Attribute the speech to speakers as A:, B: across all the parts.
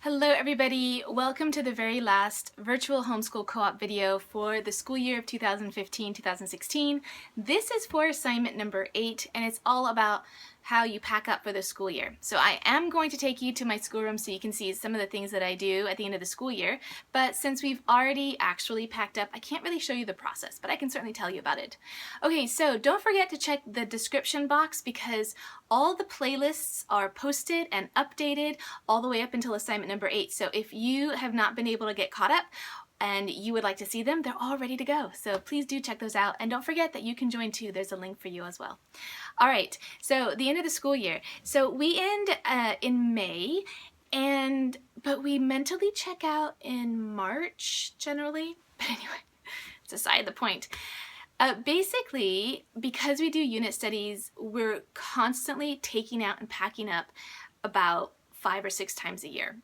A: Hello everybody, welcome to the very last Virtual Homeschool Co-op video for the school year of 2015-2016. This is for assignment number 8 and it's all about how you pack up for the school year. So I am going to take you to my schoolroom so you can see some of the things that I do at the end of the school year, but since we've already actually packed up, I can't really show you the process, but I can certainly tell you about it. Okay, so don't forget to check the description box because all the playlists are posted and updated all the way up until assignment number 8. So if you have not been able to get caught up and you would like to see them, they're all ready to go. So please do check those out. And don't forget that you can join too. There's a link for you as well. All right, so the end of the school year. So we end in May, but we mentally check out in March generally. But anyway, it's aside the point. Basically, because we do unit studies, we're constantly taking out and packing up about 5 or 6 times a year.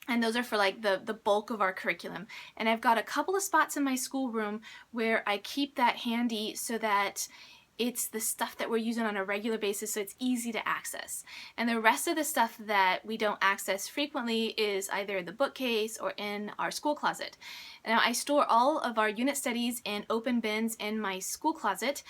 A: And those are for like the bulk of our curriculum. And I've got a couple of spots in my schoolroom where I keep that handy so that it's the stuff that we're using on a regular basis, so it's easy to access. And the rest of the stuff that we don't access frequently is either the bookcase or in our school closet. Now, I store all of our unit studies in open bins in my school closet,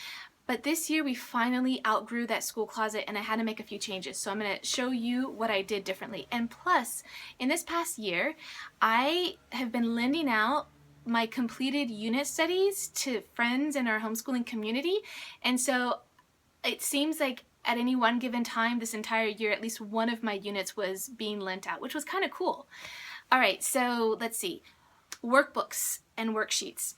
A: but this year we finally outgrew that school closet and I had to make a few changes. So I'm going to show you what I did differently. And plus, in this past year, I have been lending out my completed unit studies to friends in our homeschooling community. And so it seems like at any one given time this entire year, at least one of my units was being lent out, which was kind of cool. All right, so let's see. Workbooks and worksheets.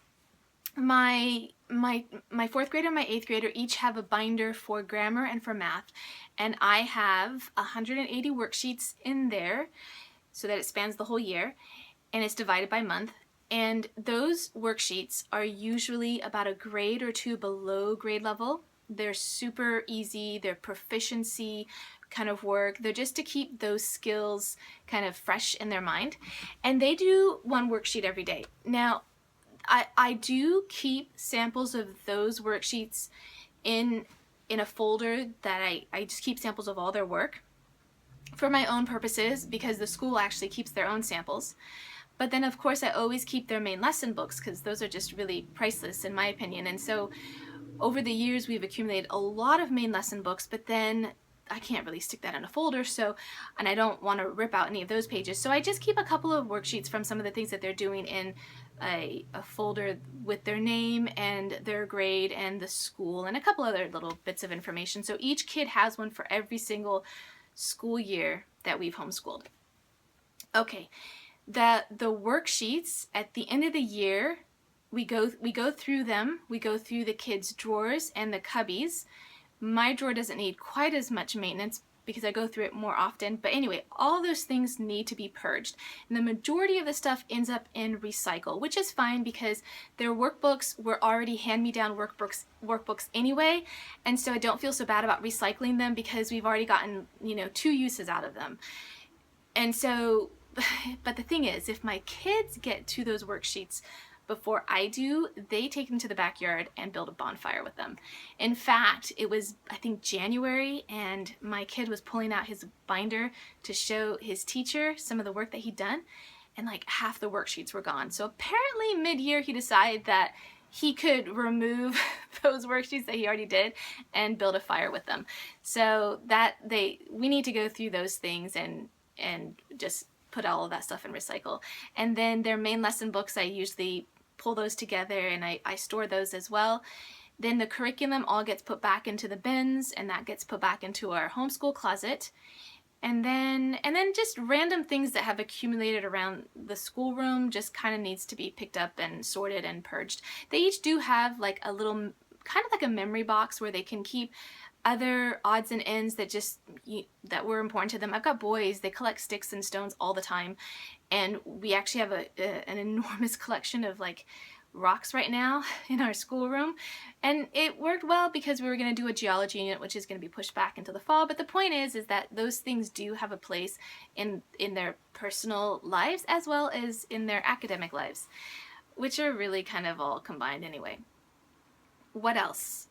A: My 4th grader and my 8th grader each have a binder for grammar and for math, and I have 180 worksheets in there so that it spans the whole year, and it's divided by month. And those worksheets are usually about a grade or 2 below grade level. They're super easy, they're proficiency kind of work. They're just to keep those skills kind of fresh in their mind. And they do one worksheet every day. Now, I do keep samples of those worksheets in a folder that I just keep samples of all their work for my own purposes because the school actually keeps their own samples. But then of course I always keep their main lesson books because those are just really priceless in my opinion. And so over the years we've accumulated a lot of main lesson books, but then I can't really stick that in a folder, and I don't want to rip out any of those pages. So I just keep a couple of worksheets from some of the things that they're doing in a folder with their name and their grade and the school and a couple other little bits of information. So each kid has one for every single school year that we've homeschooled. Okay, the worksheets at the end of the year, we go through them. We go through the kids' drawers and the cubbies. My drawer doesn't need quite as much maintenance because I go through it more often. But anyway, all those things need to be purged. And the majority of the stuff ends up in recycle, which is fine because their workbooks were already hand-me-down workbooks anyway. And so I don't feel so bad about recycling them because we've already gotten, 2 uses out of them. And so, but the thing is, if my kids get to those worksheets before I do, they take them to the backyard and build a bonfire with them. In fact, it was, I think, January, and my kid was pulling out his binder to show his teacher some of the work that he'd done, and like half the worksheets were gone. So apparently mid-year he decided that he could remove those worksheets that he already did and build a fire with them. So we need to go through those things and just put all of that stuff in recycle. And then their main lesson books, I usually pull those together and I store those as well. Then the curriculum all gets put back into the bins and that gets put back into our homeschool closet. And then just random things that have accumulated around the schoolroom just kind of needs to be picked up and sorted and purged. They each do have like a little, kind of like a memory box where they can keep other odds and ends that were important to them. I've got boys, they collect sticks and stones all the time, and we actually have an enormous collection of like rocks right now in our schoolroom, and it worked well because we were going to do a geology unit which is going to be pushed back into the fall. But the point is that those things do have a place in their personal lives as well as in their academic lives, which are really kind of all combined anyway. What else?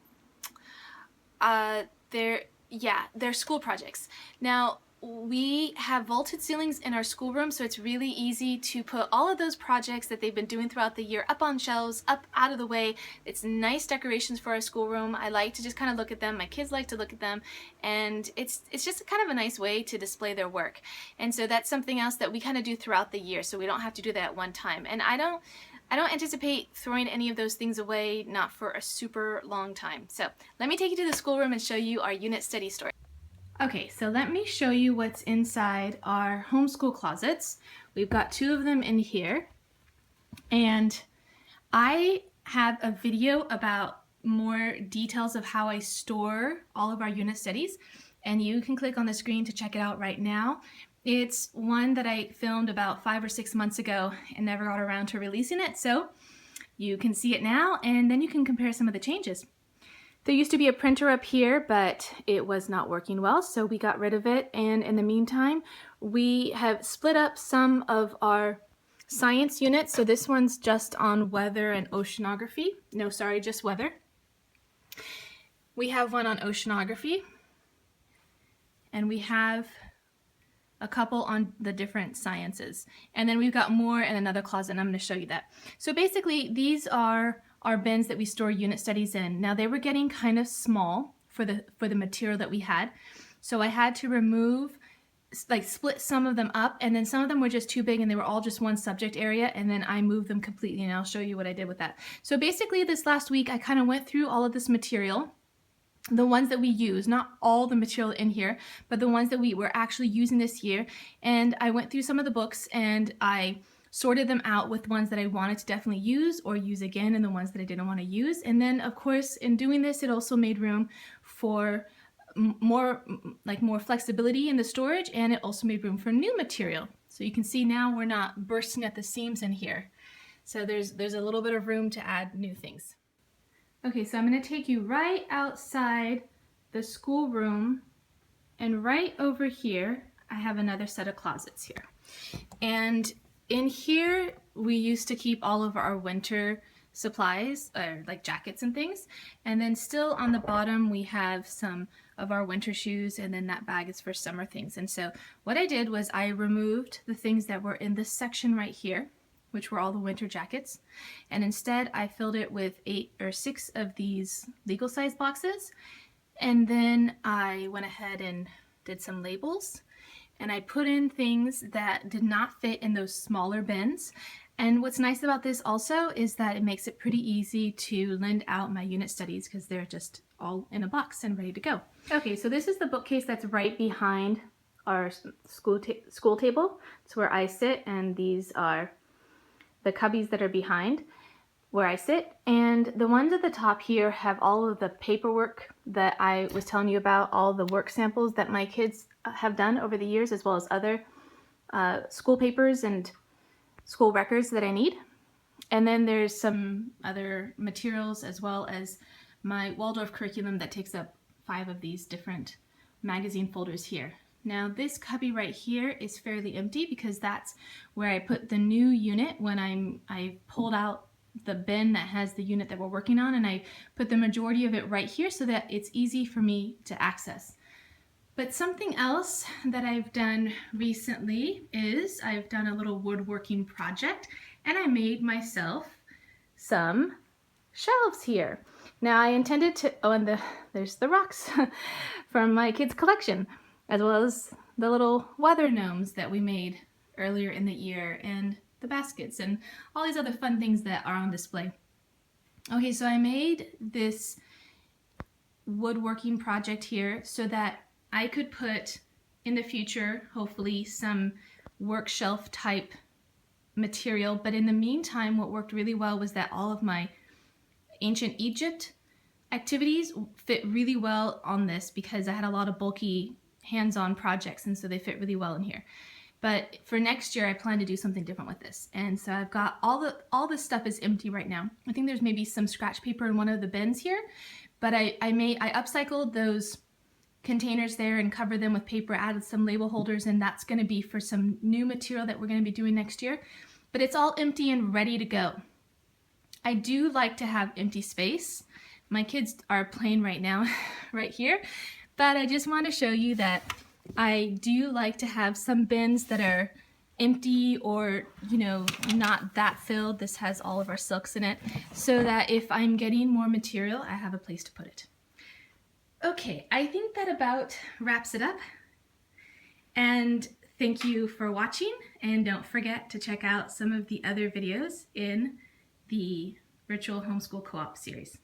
A: They're school projects. Now, we have vaulted ceilings in our schoolroom, so it's really easy to put all of those projects that they've been doing throughout the year up on shelves, up out of the way. It's nice decorations for our schoolroom. I like to just kind of look at them. My kids like to look at them, and it's just kind of a nice way to display their work. And so that's something else that we kind of do throughout the year, so we don't have to do that at one time. And I don't anticipate throwing any of those things away, not for a super long time. So let me take you to the schoolroom and show you our unit study storage. Okay, so let me show you what's inside our homeschool closets. We've got 2 of them in here, and I have a video about more details of how I store all of our unit studies, and you can click on the screen to check it out right now. It's one that I filmed about 5 or 6 months ago and never got around to releasing it, so you can see it now, and then you can compare some of the changes. There used to be a printer up here, but it was not working well, so we got rid of it. And in the meantime, we have split up some of our science units. So this one's just on weather and oceanography. No, sorry, just weather. We have one on oceanography, and we have a couple on the different sciences. And then we've got more in another closet, and I'm going to show you that. So basically, these are our bins that we store unit studies in. Now they were getting kind of small for the material that we had, so I had to remove, like split some of them up, and then some of them were just too big and they were all just one subject area, and then I moved them completely, and I'll show you what I did with that. So basically this last week I kind of went through all of this material, the ones that we use, not all the material in here, but the ones that we were actually using this year, and I went through some of the books and I sorted them out with ones that I wanted to definitely use or use again, and the ones that I didn't want to use. And then of course in doing this, it also made room for more flexibility in the storage, and it also made room for new material. So you can see now we're not bursting at the seams in here. So there's a little bit of room to add new things. Okay, so I'm going to take you right outside the schoolroom, and right over here I have another set of closets here. And in here, we used to keep all of our winter supplies, like jackets and things. And then still on the bottom, we have some of our winter shoes, and then that bag is for summer things. And so what I did was I removed the things that were in this section right here, which were all the winter jackets. And instead, I filled it with 8 or 6 of these legal size boxes. And then I went ahead and did some labels. And I put in things that did not fit in those smaller bins. And what's nice about this also is that it makes it pretty easy to lend out my unit studies because they're just all in a box and ready to go. Okay, so this is the bookcase that's right behind our school table. It's where I sit, and these are the cubbies that are behind where I sit. And the ones at the top here have all of the paperwork that I was telling you about, all the work samples that my kids have done over the years, as well as other school papers and school records that I need. And then there's some other materials, as well as my Waldorf curriculum that takes up 5 of these different magazine folders here. Now this cubby right here is fairly empty because that's where I put the new unit when I pulled out the bin that has the unit that we're working on, and I put the majority of it right here so that it's easy for me to access. But something else that I've done recently is I've done a little woodworking project, and I made myself some shelves here. Now I intended to, oh, and there's the rocks from my kids' collection, as well as the little weather gnomes that we made earlier in the year, and the baskets, and all these other fun things that are on display. Okay, so I made this woodworking project here so that I could put in the future, hopefully, some work shelf type material. But in the meantime, what worked really well was that all of my ancient Egypt activities fit really well on this because I had a lot of bulky hands-on projects, and so they fit really well in here. But for next year, I plan to do something different with this. And so I've got all this stuff is empty right now. I think there's maybe some scratch paper in one of the bins here, but I upcycled those containers there and covered them with paper, added some label holders, and that's going to be for some new material that we're going to be doing next year. But it's all empty and ready to go. I do like to have empty space. My kids are playing right now, right here, but I just want to show you that I do like to have some bins that are empty or, you know, not that filled. This has all of our silks in it, so that if I'm getting more material, I have a place to put it. Okay, I think that about wraps it up. And thank you for watching, and don't forget to check out some of the other videos in the Virtual Homeschool Co-op series.